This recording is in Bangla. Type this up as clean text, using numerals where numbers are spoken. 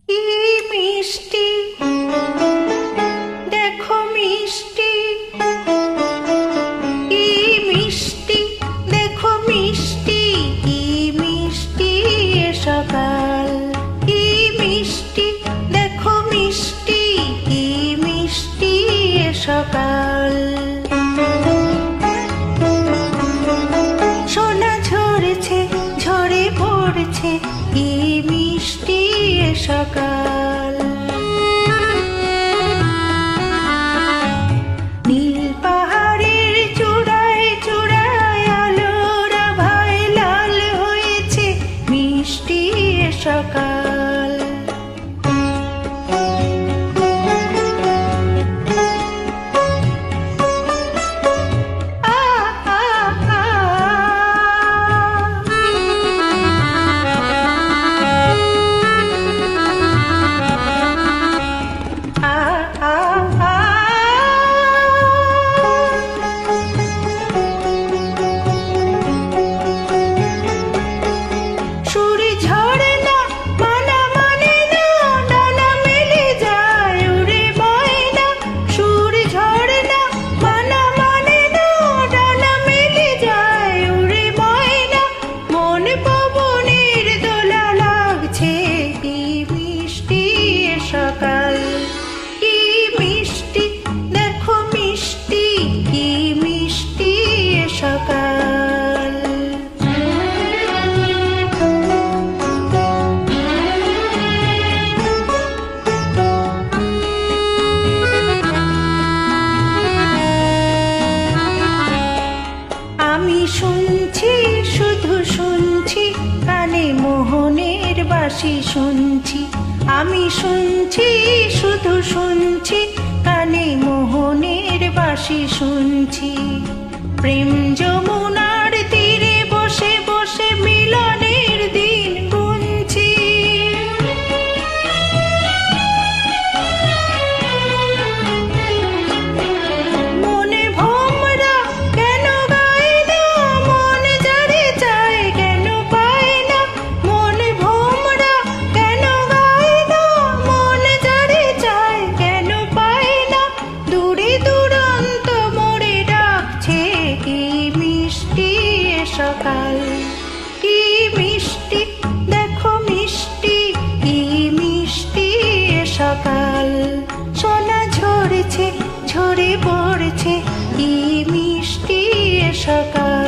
কি মিষ্টি দেখো মিষ্টি, কি মিষ্টি দেখো মিষ্টি, কি মিষ্টি এ সকাল। কি মিষ্টি দেখো মিষ্টি, কি মিষ্টি এ সকাল। সোনা ঝরেছে ঝরে পড়ছে, কি মিষ্টি এ সকাল। নীল পাহাড়ের চূড়ায় চূড়ায় আলোর আভায় লাল হয়েছে, মিষ্টি এ সকাল। সকাল কি মিষ্টি দেখো মিষ্টি, কি মিষ্টি এ সকাল। আমি শুনছি শুধু শুনছি, কানে মোহনের বাঁশি শুনছি। আমি শুনছি শুধু শুনছি, কানে মোহনের বাঁশি শুনছি। প্রেম যমুনার তীরে বসে বসে মিলনের দিন গুনছি। মনে ভোমরা কেন গায় না, মন যারে চায় কেন পায় না। মনে ভোমরা কেন গায় না, মন যারে চায় কেন পায় না। দূরে দূরান্ত মোরে ডাকছে, কি মিষ্টি এ সকাল। কি মিষ্টি দেখো মিষ্টি, কি মিষ্টি এ সকাল। সোনা ঝরেছে ঝরে পড়ছে, কি মিষ্টি এ সকাল।